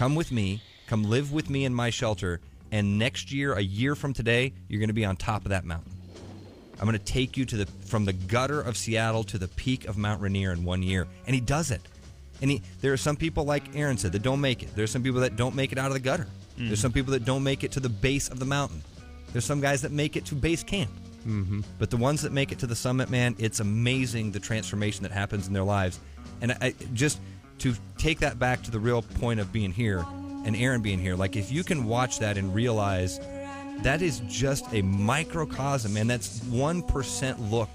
come with me, come live with me in my shelter, and next year, a year from today, you're going to be on top of that mountain. I'm going to take you from the gutter of Seattle to the peak of Mount Rainier in 1 year. And he does it. And there are some people, like Aaron said, that don't make it. There's some people that don't make it out of the gutter. Mm-hmm. There's some people that don't make it to the base of the mountain. There's some guys that make it to base camp. Mm-hmm. But the ones that make it to the summit, man, it's amazing the transformation that happens in their lives. And I just to take that back to the real point of being here and Aaron being here, like if you can watch that and realize that is just a microcosm, and that's 1% look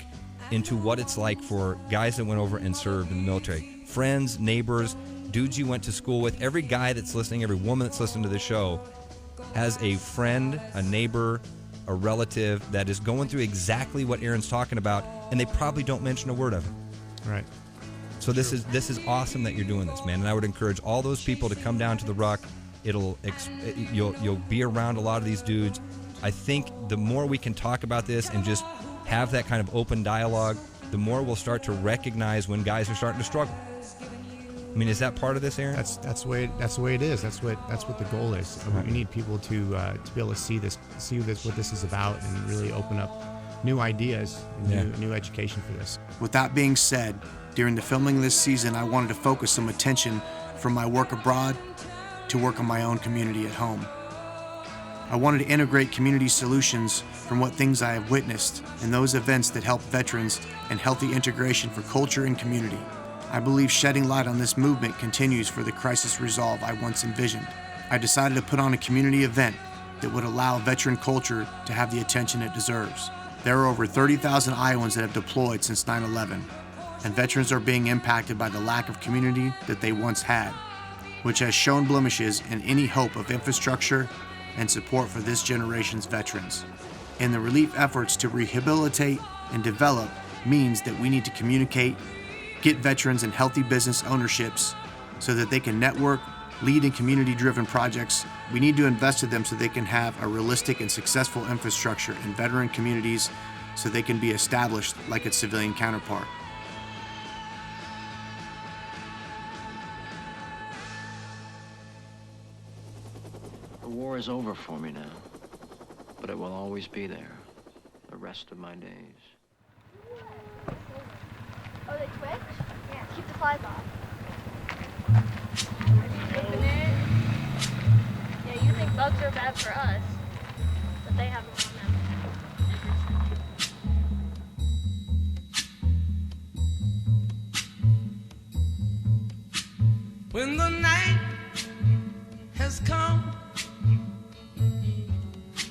into what it's like for guys that went over and served in the military. Friends, neighbors, dudes you went to school with. Every guy that's listening, every woman that's listening to the show has a friend, a neighbor, a relative that is going through exactly what Aaron's talking about, and they probably don't mention a word of it. Right. So this is awesome that you're doing this, man. And I would encourage all those people to come down to the Ruck. You'll be around a lot of these dudes. I think the more we can talk about this and just have that kind of open dialogue, the more we'll start to recognize when guys are starting to struggle. I mean, is that part of this, Aaron? That's the way it is. That's what the goal is. Right. We need people to be able to see what this is about, and really open up new ideas and new education for this. With that being said, during the filming this season, I wanted to focus some attention from my work abroad to work on my own community at home. I wanted to integrate community solutions from what things I have witnessed and those events that help veterans and healthy integration for culture and community. I believe shedding light on this movement continues for the crisis resolve I once envisioned. I decided to put on a community event that would allow veteran culture to have the attention it deserves. There are over 30,000 Iowans that have deployed since 9/11, and veterans are being impacted by the lack of community that they once had, which has shown blemishes in any hope of infrastructure and support for this generation's veterans. And the relief efforts to rehabilitate and develop means that we need to communicate, get veterans in healthy business ownerships so that they can network, lead in community-driven projects. We need to invest in them so they can have a realistic and successful infrastructure in veteran communities so they can be established like its civilian counterpart. The war is over for me now, but it will always be there, the rest of my days. Oh, they twitch? Yeah. Keep the flies off. Open it. Yeah, you think bugs are bad for us, but they have them on them. When the night has come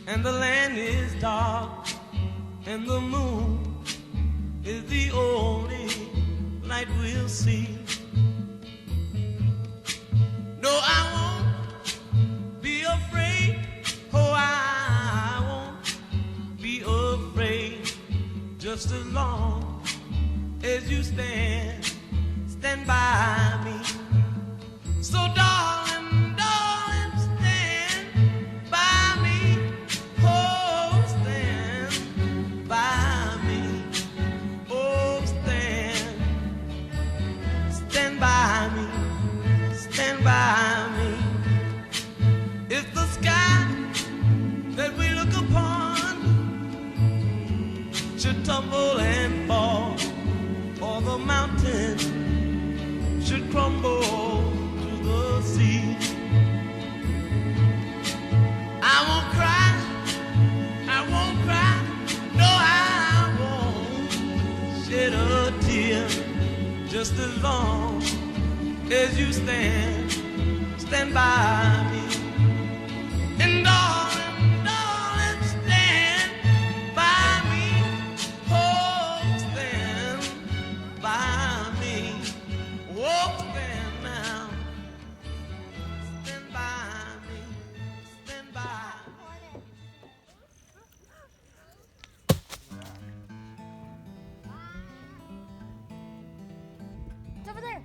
and the land is dark and the moon is the only light we'll see. No, I won't be afraid. Oh, I won't be afraid. Just as long as you stand by me. So darling, stand by me. Oh, stand by me. Oh, stand by me. Stand by me. If the sky that we look upon should tumble and fall, or the mountain should crumble to the sea, I won't cry, no, I won't shed a tear, just as long as you stand by me. And darling, stand by me. Oh, stand by me. Oh, stand now. Stand by me. Stand by. It's over there.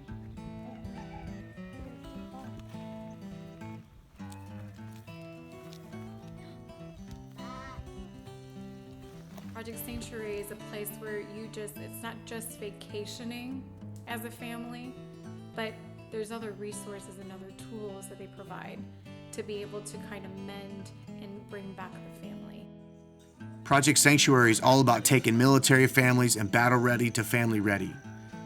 Project Sanctuary is a place where it's not just vacationing as a family, but there's other resources and other tools that they provide to be able to kind of mend and bring back the family. Project Sanctuary is all about taking military families and battle-ready to family-ready.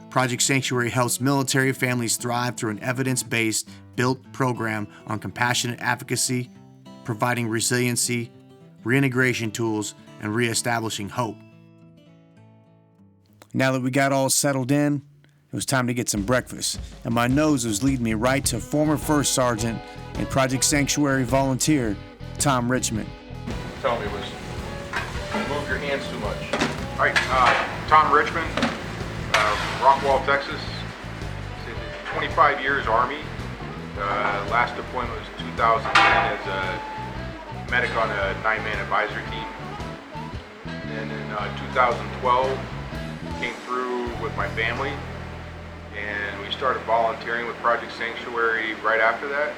Project Sanctuary helps military families thrive through an evidence-based, built program on compassionate advocacy, providing resiliency, reintegration tools, and reestablishing hope. Now that we got all settled in, it was time to get some breakfast, and my nose was leading me right to former First Sergeant and Project Sanctuary volunteer, Tom Richmond. Tell me was move your hands too much. All right, Tom Richmond, Rockwall, Texas. 25 years Army. Last deployment was 2010 as a medic on a 9-man advisory team. And in 2012, came through with my family, and we started volunteering with Project Sanctuary right after that.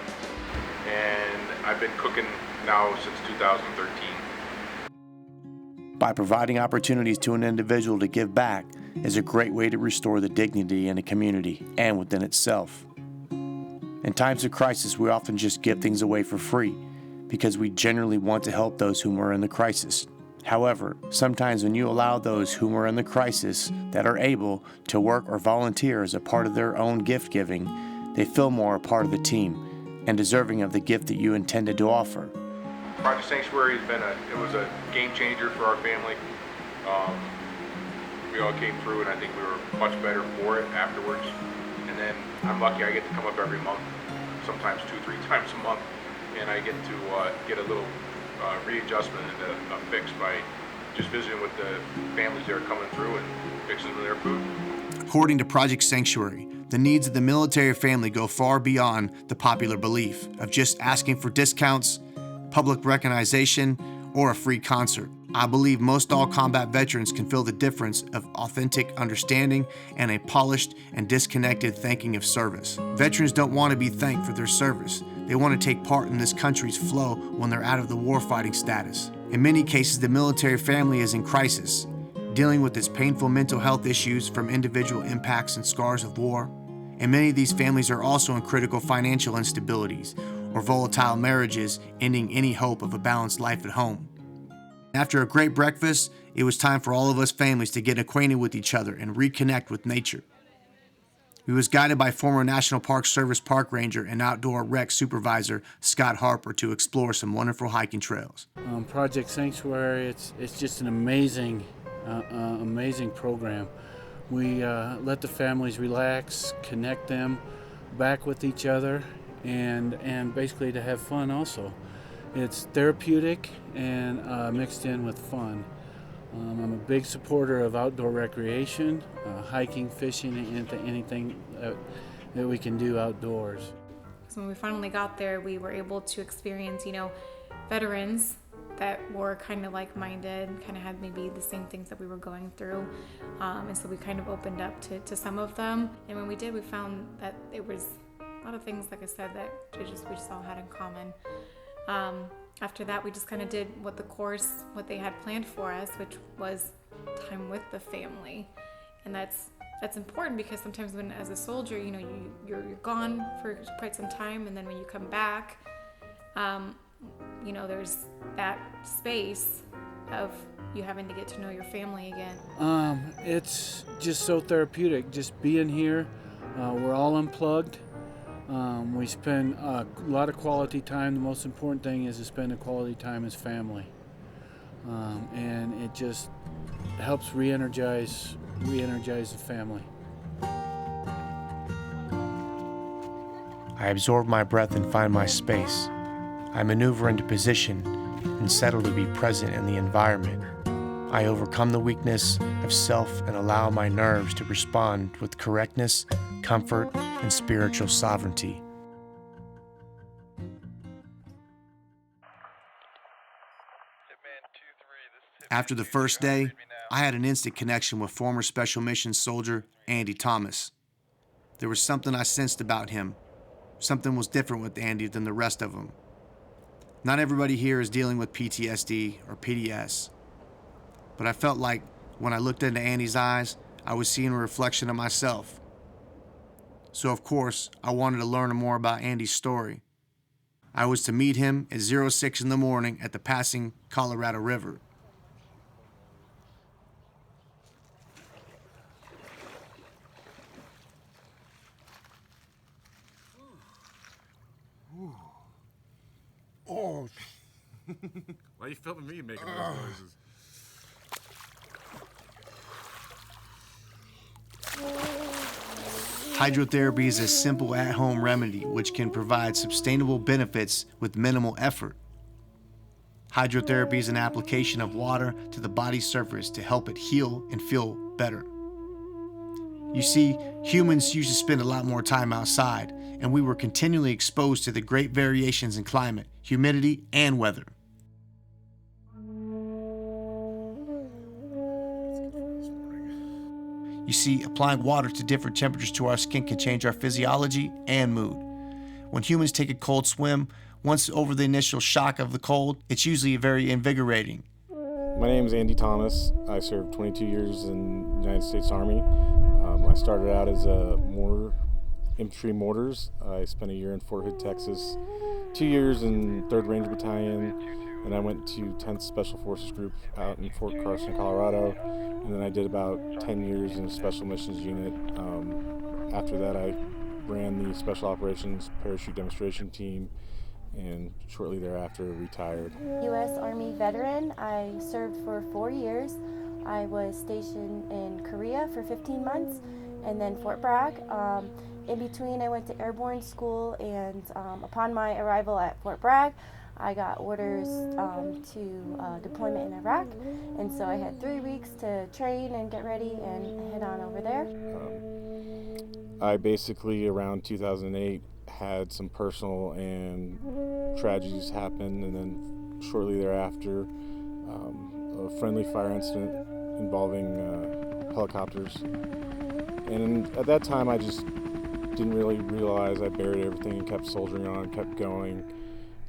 And I've been cooking now since 2013. By providing opportunities to an individual to give back is a great way to restore the dignity in a community and within itself. In times of crisis, we often just give things away for free because we generally want to help those whom are in the crisis. However, sometimes when you allow those whom are in the crisis that are able to work or volunteer as a part of their own gift giving, they feel more a part of the team and deserving of the gift that you intended to offer. Project Sanctuary was a game changer for our family. We all came through, and I think we were much better for it afterwards. And then I'm lucky I get to come up every month, sometimes 2-3 times a month, and I get to get a little readjustment and a fix by just visiting with the families that are coming through and fixing their food. According to Project Sanctuary, the needs of the military family go far beyond the popular belief of just asking for discounts, public recognition, or a free concert. I believe most all combat veterans can feel the difference of authentic understanding and a polished and disconnected thanking of service. Veterans don't want to be thanked for their service. They want to take part in this country's flow when they're out of the warfighting status. In many cases, the military family is in crisis, dealing with its painful mental health issues from individual impacts and scars of war. And many of these families are also in critical financial instabilities or volatile marriages, ending any hope of a balanced life at home. After a great breakfast, it was time for all of us families to get acquainted with each other and reconnect with nature. We was guided by former National Park Service park ranger and outdoor rec supervisor Scott Harper to explore some wonderful hiking trails. Project Sanctuary, it's just an amazing program. We let the families relax, connect them back with each other, and basically to have fun also. It's therapeutic and mixed in with fun. I'm a big supporter of outdoor recreation, hiking, fishing, and anything that we can do outdoors. So when we finally got there, we were able to experience, veterans that were kind of like-minded, kind of had maybe the same things that we were going through. And so we kind of opened up to some of them. And when we did, we found that it was a lot of things, like I said, that we just all had in common. After that, we just kind of did what they had planned for us, which was time with the family. And that's important because sometimes when, as a soldier, you're gone for quite some time, and then when you come back, there's that space of you having to get to know your family again. It's just so therapeutic, just being here. We're all unplugged. We spend a lot of quality time. The most important thing is to spend a quality time as family. And it just helps re-energize the family. I absorb my breath and find my space. I maneuver into position and settle to be present in the environment. I overcome the weakness of self and allow my nerves to respond with correctness, comfort, and spiritual sovereignty. After the first day, I had an instant connection with former Special Missions soldier Andy Thomas. There was something I sensed about him. Something was different with Andy than the rest of them. Not everybody here is dealing with PTSD or PDS, but I felt like when I looked into Andy's eyes, I was seeing a reflection of myself. So of course, I wanted to learn more about Andy's story. I was to meet him at 06 in the morning at the passing Colorado River. Oh. Why are you filming me making those noises? Hydrotherapy is a simple at-home remedy which can provide sustainable benefits with minimal effort. Hydrotherapy is an application of water to the body's surface to help it heal and feel better. You see, humans used to spend a lot more time outside, and we were continually exposed to the great variations in climate, humidity, and weather. You see, applying water to different temperatures to our skin can change our physiology and mood. When humans take a cold swim, once over the initial shock of the cold, it's usually very invigorating. My name is Andy Thomas. I served 22 years in the United States Army. I started out as a infantry mortars. I spent a year in Fort Hood, Texas, 2 years in 3rd Ranger Battalion, and I went to 10th Special Forces Group out in Fort Carson, Colorado, and then I did about 10 years in a Special Missions Unit. After that, I ran the Special Operations Parachute Demonstration Team, and shortly thereafter retired. U.S. Army veteran. I served for 4 years. I was stationed in Korea for 15 months and then Fort Bragg. In between, I went to airborne school, and upon my arrival at Fort Bragg, I got orders to deployment in Iraq, and so I had 3 weeks to train and get ready and head on over there. I basically, around 2008, had some personal and tragedies happen, and then shortly thereafter, a friendly fire incident involving helicopters. And at that time, I just didn't really realize I buried everything and kept soldiering on, kept going.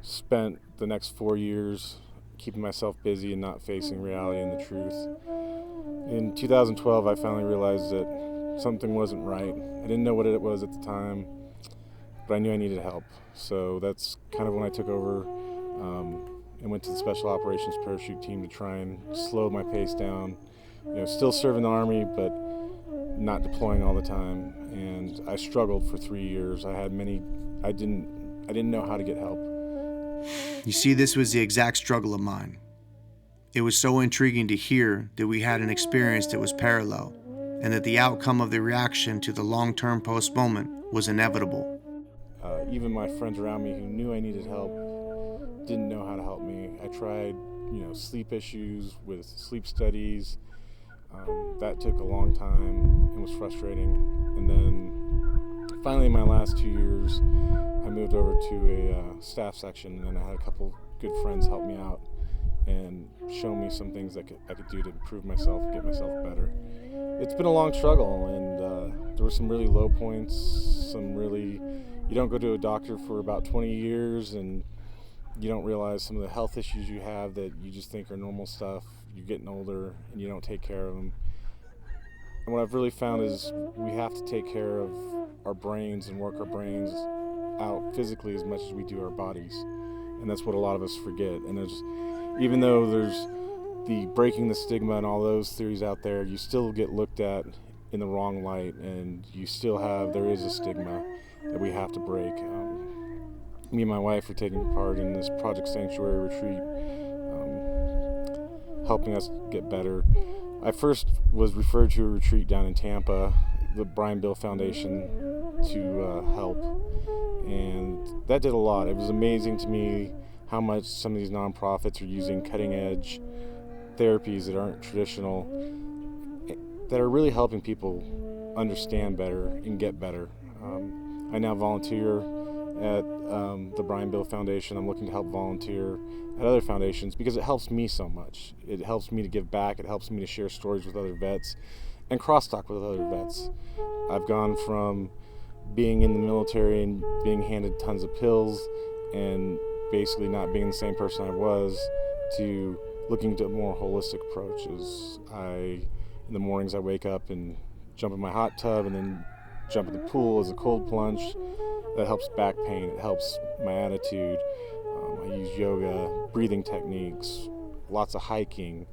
Spent the next 4 years keeping myself busy and not facing reality and the truth. In 2012, I finally realized that something wasn't right. I didn't know what it was at the time, but I knew I needed help. So that's kind of when I took over and went to the Special Operations Parachute Team to try and slow my pace down. You know, still serving the Army, but not deploying all the time. And I struggled for 3 years. I didn't know how to get help. You see, this was the exact struggle of mine. It was so intriguing to hear that we had an experience that was parallel, and that the outcome of the reaction to the long-term postponement was inevitable. Even my friends around me who knew I needed help didn't know how to help me. I tried, sleep issues with sleep studies. That took a long time and was frustrating. And then finally, in my last 2 years, I moved over to a staff section, and I had a couple good friends help me out and show me some things I could do to improve myself, get myself better. It's been a long struggle, and there were some really low points, you don't go to a doctor for about 20 years, and you don't realize some of the health issues you have that you just think are normal stuff. You're getting older, and you don't take care of them. And what I've really found is we have to take care of our brains and work our brains out physically as much as we do our bodies. And that's what a lot of us forget. And even though there's the breaking the stigma and all those theories out there, you still get looked at in the wrong light, and there is a stigma that we have to break. Me and my wife are taking part in this Project Sanctuary retreat, helping us get better. I first was referred to a retreat down in Tampa, the Brian Bill Foundation, to help, and that did a lot. It was amazing to me how much some of these nonprofits are using cutting-edge therapies that aren't traditional, that are really helping people understand better and get better. I now volunteer at the Brian Bill Foundation. I'm looking to help volunteer at other foundations because it helps me so much. It helps me to give back. It helps me to share stories with other vets and crosstalk with other vets. I've gone from being in the military and being handed tons of pills and basically not being the same person I was to looking to a more holistic approach. In the mornings I wake up and jump in my hot tub and then jump in the pool as a cold plunge. That helps back pain. It helps my attitude. I use yoga, breathing techniques, lots of hiking.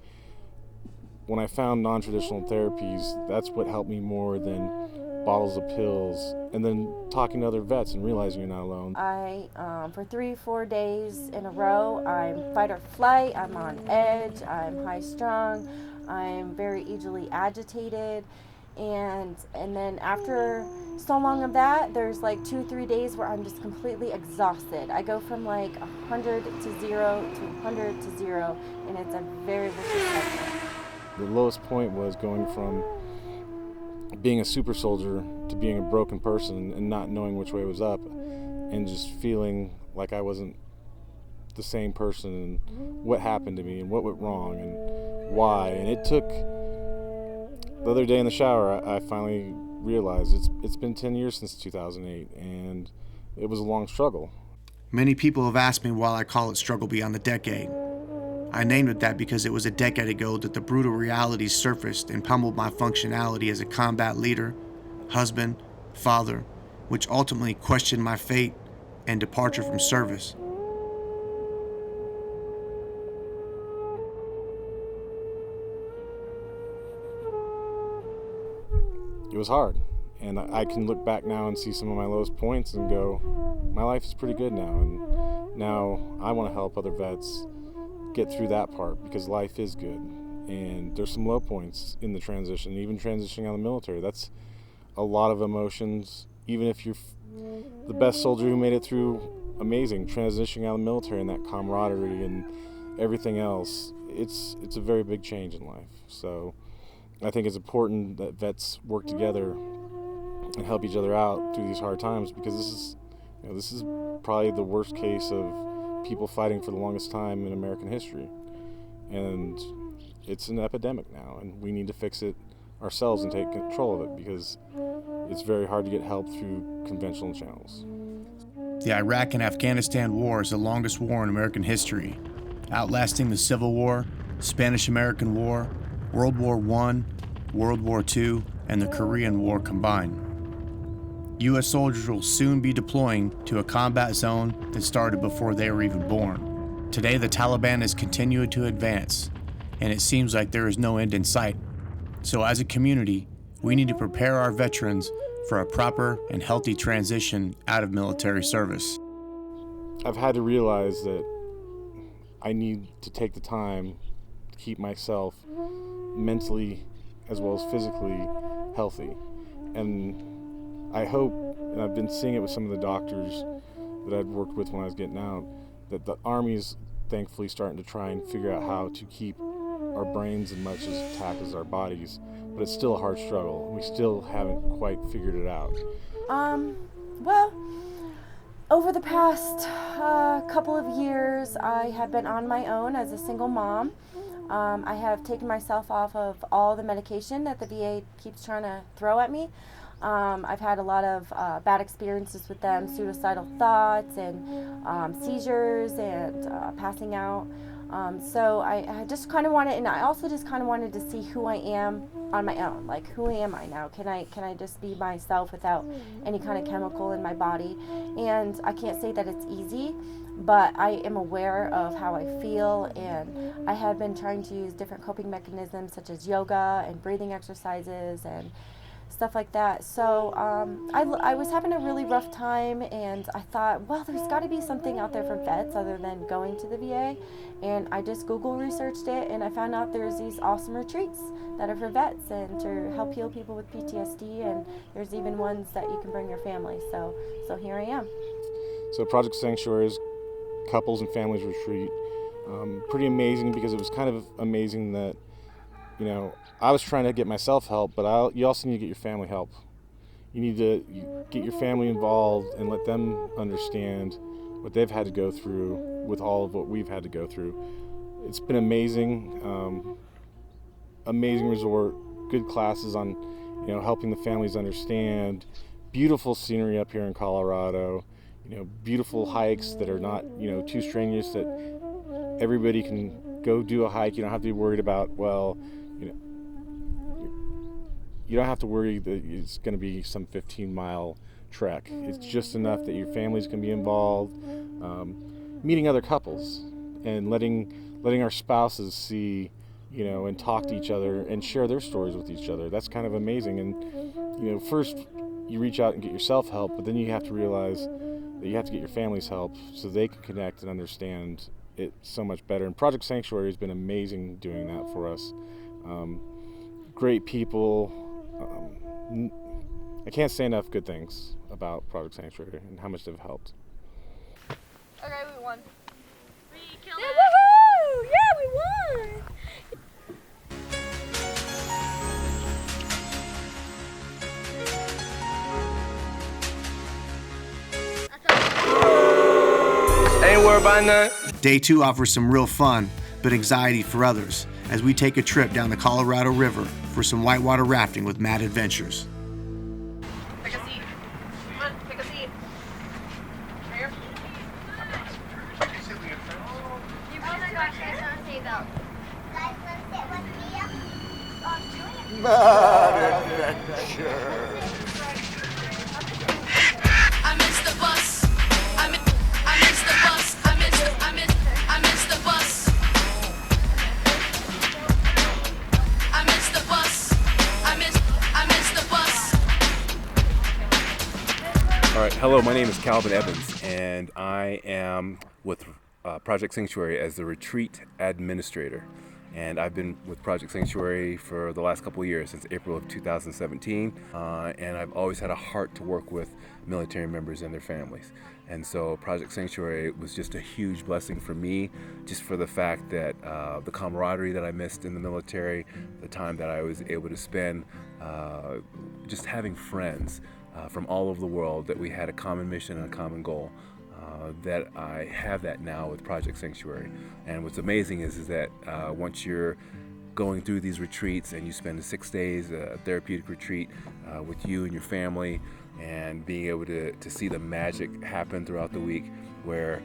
When I found non-traditional therapies, that's what helped me more than bottles of pills, and then talking to other vets and realizing you're not alone. For 3-4 days in a row, I'm fight or flight, I'm on edge, I'm high strung, I'm very easily agitated, and then after so long of that, there's like 2-3 days where I'm just completely exhausted. I go from like 100 to 0 to 100 to 0, and it's a very vicious cycle. The lowest point was going from being a super soldier to being a broken person and not knowing which way was up, and just feeling like I wasn't the same person, and what happened to me and what went wrong and why. And it took, the other day in the shower, I finally realized it's been 10 years since 2008, and it was a long struggle. Many people have asked me why I call it Struggle Beyond the Decade. I named it that because it was a decade ago that the brutal realities surfaced and pummeled my functionality as a combat leader, husband, father, which ultimately questioned my fate and departure from service. It was hard, and I can look back now and see some of my lowest points and go, my life is pretty good now, and now I want to help other vets get through that part, because life is good. And there's some low points in the transition, even transitioning out of the military. That's a lot of emotions. Even if you're the best soldier who made it through, amazing, transitioning out of the military and that camaraderie and everything else, it's a very big change in life. So I think it's important that vets work together and help each other out through these hard times, because this is probably the worst case of people fighting for the longest time in American history. And it's an epidemic now, and we need to fix it ourselves and take control of it, because it's very hard to get help through conventional channels. The Iraq and Afghanistan War is the longest war in American history, outlasting the Civil War, Spanish-American War, World War I, World War II, and the Korean War combined. U.S. soldiers will soon be deploying to a combat zone that started before they were even born. Today, the Taliban is continuing to advance, and it seems like there is no end in sight. So as a community, we need to prepare our veterans for a proper and healthy transition out of military service. I've had to realize that I need to take the time to keep myself mentally as well as physically healthy. And I hope, and I've been seeing it with some of the doctors that I'd worked with when I was getting out, that the Army's thankfully starting to try and figure out how to keep our brains as much as intact as our bodies, but it's still a hard struggle. We still haven't quite figured it out. Well, over the past couple of years, I have been on my own as a single mom. I have taken myself off of all the medication that the VA keeps trying to throw at me. I've had a lot of bad experiences with them, suicidal thoughts and seizures and passing out. So I just kind of wanted, and I also just kind of wanted to see who I am on my own. Like, who am I now? Can I just be myself without any kind of chemical in my body? And I can't say that it's easy, but I am aware of how I feel, and I have been trying to use different coping mechanisms such as yoga and breathing exercises and stuff like that. So I was having a really rough time, and I thought, well, there's got to be something out there for vets other than going to the VA. And I just Google researched it, and I found out there's these awesome retreats that are for vets and to help heal people with PTSD, and there's even ones that you can bring your family. So here I am. So Project Sanctuary's couples and families retreat, pretty amazing, because it was kind of amazing that, I was trying to get myself help, but you also need to get your family help. You need to get your family involved and let them understand what they've had to go through with all of what we've had to go through. It's been amazing, amazing resort, good classes on, helping the families understand, beautiful scenery up here in Colorado, beautiful hikes that are not, too strenuous, that everybody can go do a hike. You don't have to be worried about, you don't have to worry that it's going to be some 15-mile trek. It's just enough that your families can be involved, meeting other couples, and letting our spouses see, and talk to each other and share their stories with each other. That's kind of amazing. And first you reach out and get yourself help, but then you have to realize that you have to get your family's help so they can connect and understand it so much better. And Project Sanctuary has been amazing doing that for us. Great people. I can't say enough good things about Project Sanctuary and how much they've helped. Okay, we won. We killed it. Woohoo! Yeah, we won! Ain't worried about nothing. Day 2 offers some real fun, but anxiety for others, as we take a trip down the Colorado River for some whitewater rafting with Mad Adventures. Pick a seat. Come on, pick a seat. Here. Oh my gosh, guys, on a seatbelt. Guys, let's sit with me. Mad Adventure. I missed the bus. I missed the bus. I missed the bus. I missed the bus. I missed the bus. All right, hello, my name is Calvin Evans, and I am with Project Sanctuary as the retreat administrator. And I've been with Project Sanctuary for the last couple of years, since April of 2017. And I've always had a heart to work with military members and their families. And so Project Sanctuary was just a huge blessing for me, just for the fact that the camaraderie that I missed in the military, the time that I was able to spend just having friends from all over the world, that we had a common mission and a common goal. That I have that now with Project Sanctuary. And what's amazing is that once you're going through these retreats and you spend 6 days, a therapeutic retreat with you and your family, and being able to see the magic happen throughout the week, where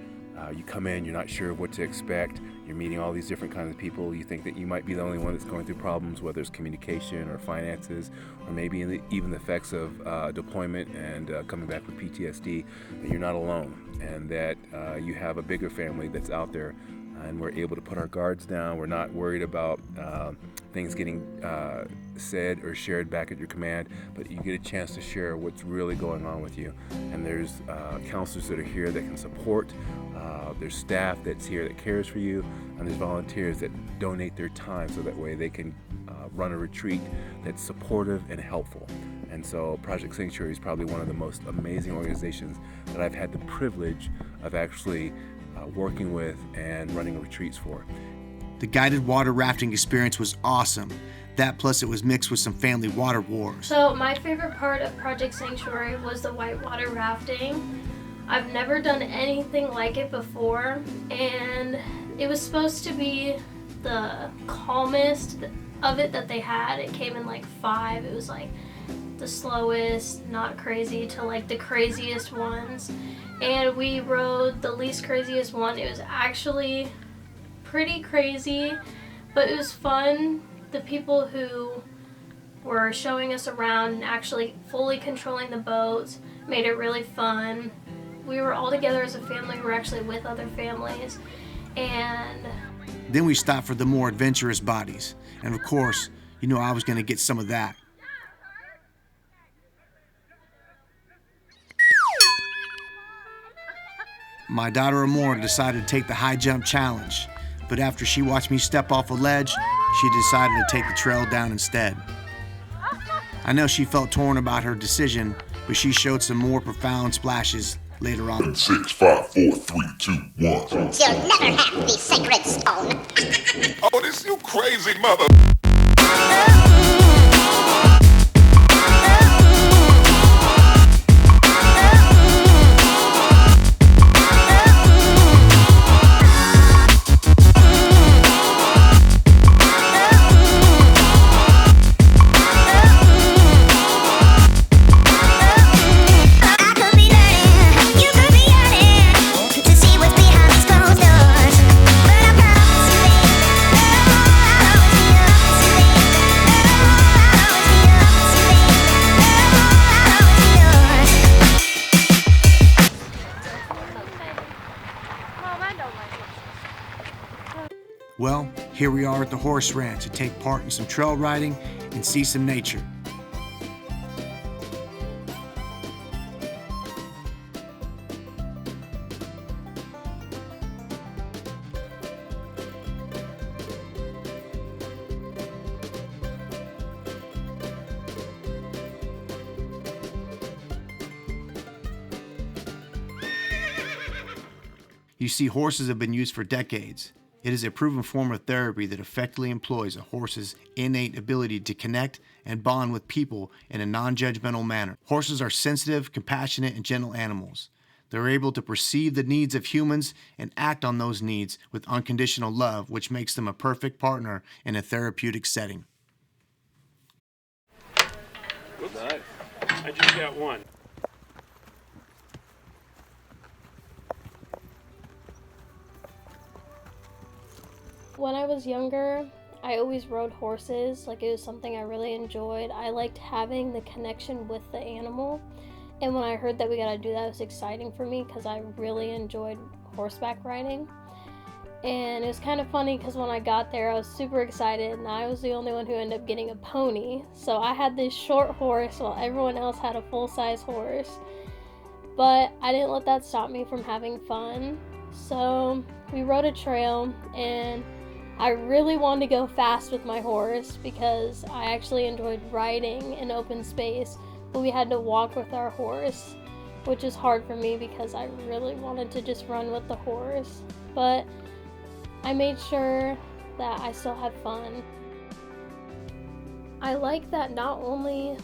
you come in, you're not sure what to expect, you're meeting all these different kinds of people, you think that you might be the only one that's going through problems, whether it's communication or finances, or maybe even the effects of deployment and coming back with PTSD, that you're not alone, and that you have a bigger family that's out there, and we're able to put our guards down. We're not worried about things getting said or shared back at your command, but you get a chance to share what's really going on with you. And there's counselors that are here that can support. There's staff that's here that cares for you, and there's volunteers that donate their time so that way they can run a retreat that's supportive and helpful. And so Project Sanctuary is probably one of the most amazing organizations that I've had the privilege of actually working with and running retreats for. The guided water rafting experience was awesome. That plus it was mixed with some family water wars. So my favorite part of Project Sanctuary was the whitewater rafting. I've never done anything like it before, and it was supposed to be the calmest of it that they had. It came in like 5. It was like the slowest, not crazy, to like the craziest ones. And we rode the least craziest one. It was actually pretty crazy, but it was fun. The people who were showing us around and actually fully controlling the boats made it really fun. We were all together as a family. We were actually with other families. And then we stopped for the more adventurous bodies. And of course, I was going to get some of that. My daughter Amora decided to take the high jump challenge, but after she watched me step off a ledge, she decided to take the trail down instead. I know she felt torn about her decision, but she showed some more profound splashes later on. In 6, 5, 4, 3, 2, 1. You'll never have the sacred stone. Oh, this you crazy mother. Here we are at the horse ranch to take part in some trail riding and see some nature. You see, horses have been used for decades. It is a proven form of therapy that effectively employs a horse's innate ability to connect and bond with people in a non-judgmental manner. Horses are sensitive, compassionate, and gentle animals. They're able to perceive the needs of humans and act on those needs with unconditional love, which makes them a perfect partner in a therapeutic setting. Whoops. Nice. I just got one. When I was younger, I always rode horses. Like, it was something I really enjoyed. I liked having the connection with the animal. And when I heard that we got to do that, it was exciting for me because I really enjoyed horseback riding. And it was kind of funny because when I got there, I was super excited, and I was the only one who ended up getting a pony. So I had this short horse while everyone else had a full-size horse. But I didn't let that stop me from having fun. So we rode a trail, and I really wanted to go fast with my horse because I actually enjoyed riding in open space, but we had to walk with our horse, which is hard for me because I really wanted to just run with the horse. But I made sure that I still had fun. I like that not only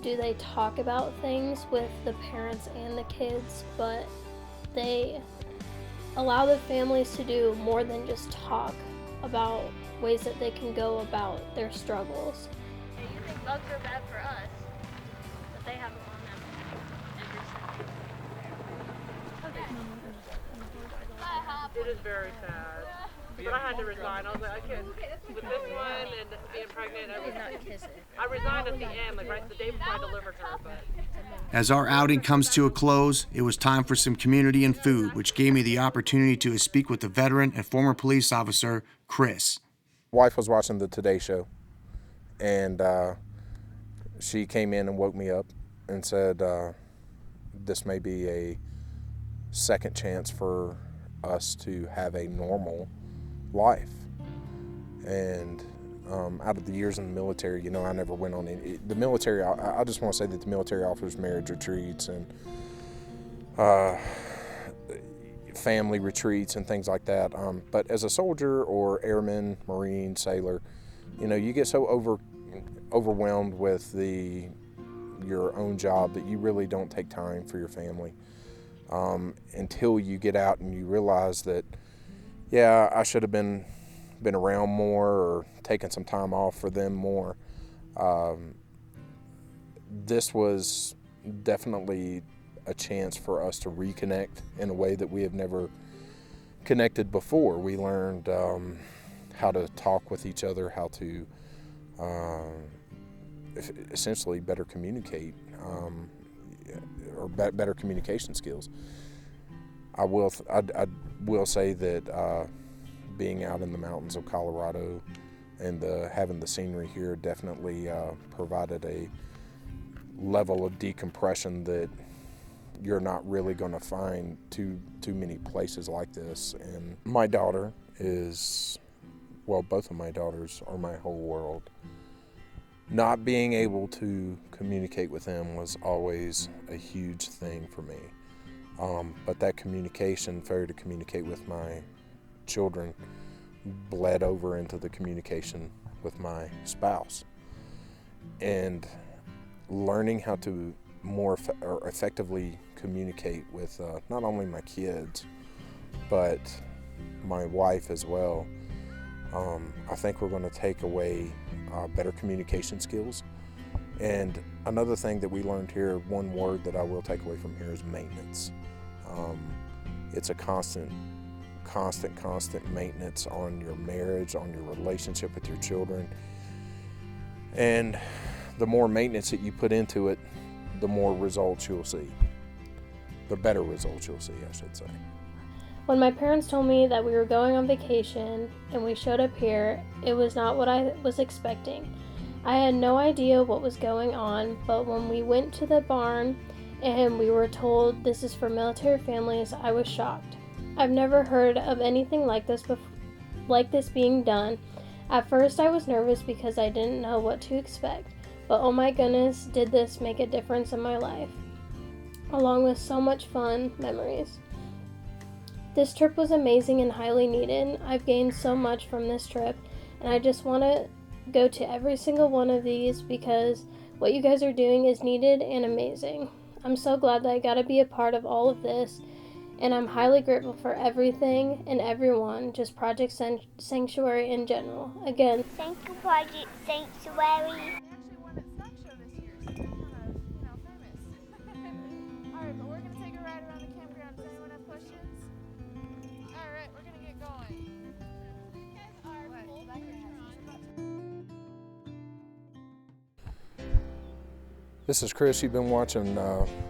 do they talk about things with the parents and the kids, but they allow the families to do more than just talk about ways that they can go about their struggles. You think bugs are bad for us, but they have them on them every second. It is very sad. But I had to resign. I was like, I can't. With this one and being pregnant, I resigned at the end, like right the day before I delivered her. But As our outing comes to a close, it was time for some community and food, which gave me the opportunity to speak with the veteran and former police officer, Chris. Wife was watching the Today Show, and she came in and woke me up and said, this may be a second chance for us to have a normal life. And out of the years in the military, you know, I never went on any. The military, I just want to say that the military offers marriage retreats and family retreats and things like that. But as a soldier or airman, Marine, sailor, you know, you get so overwhelmed with your own job that you really don't take time for your family until you get out and you realize that, yeah, I should have been around more or taken some time off for them more. This was definitely a chance for us to reconnect in a way that we have never connected before. We learned how to talk with each other, how to essentially better communicate, or better communication skills. I will say that being out in the mountains of Colorado and having the scenery here definitely provided a level of decompression that you're not really going to find too many places like this. And my daughter is, well, both of my daughters are my whole world. Not being able to communicate with them was always a huge thing for me. But that communication, failure to communicate with my children, bled over into the communication with my spouse. And learning how to more effectively communicate with not only my kids, but my wife as well. I think we're going to take away better communication skills. And another thing that we learned here, one word that I will take away from here is maintenance. It's a constant maintenance on your marriage, on your relationship with your children. And the more maintenance that you put into it, the more results you'll see. The better results you'll see, I should say. When my parents told me that we were going on vacation and we showed up here, it was not what I was expecting. I had no idea what was going on, but when we went to the barn and we were told this is for military families, I was shocked. I've never heard of anything like this being done. At first I was nervous because I didn't know what to expect, but oh my goodness, did this make a difference in my life, along with so much fun memories. This trip was amazing and highly needed. I've gained so much from this trip, and I just want to go to every single one of these because what you guys are doing is needed and amazing. I'm so glad that I got to be a part of all of this, and I'm highly grateful for everything and everyone, just Project Sanctuary in general. Again, Thank you, Project Sanctuary. Alright, but we're going to take a ride around the campground. Does anyone have questions? Alright, we're going to get going. This is Chris. You've been watching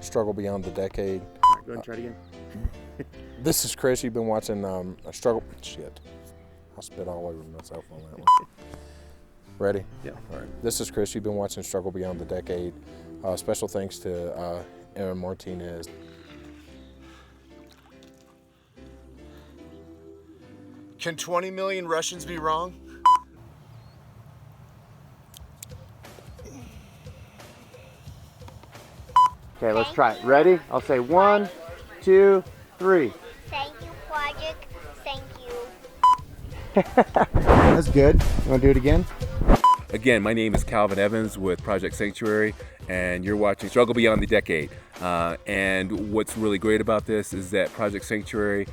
Struggle Beyond the Decade. Go ahead and try it again. This is Chris. You've been watching Struggle. Shit. I spit all over myself on that one. Ready? Yeah. All right. This is Chris. You've been watching Struggle Beyond the Decade. Special thanks to Aaron Martinez. Can 20 million Russians be wrong? Okay, let's try it. Ready? I'll say 1, 2, 3. Thank you, Project. Thank you. That's good. You want to do it again? Again, my name is Calvin Evans with Project Sanctuary, and you're watching Struggle Beyond the Decade. And what's really great about this is that Project Sanctuary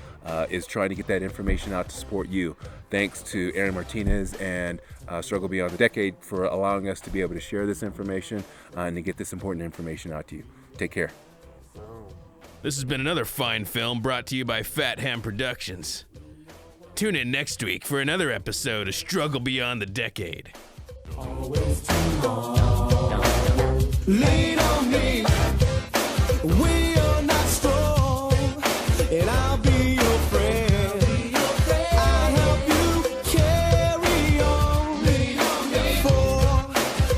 is trying to get that information out to support you. Thanks to Aaron Martinez and Struggle Beyond the Decade for allowing us to be able to share this information and to get this important information out to you. Take care. This has been another fine film brought to you by Fat Ham Productions. Tune in next week for another episode of Struggle Beyond the Decade. Lean on me. We are not strong, and I'll be your friend. I'll help you carry on. For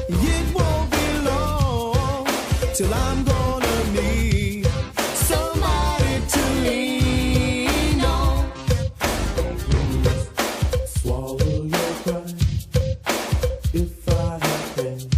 it won't be long till I'm gonna need somebody to lean on. Swallow your pride if I have been.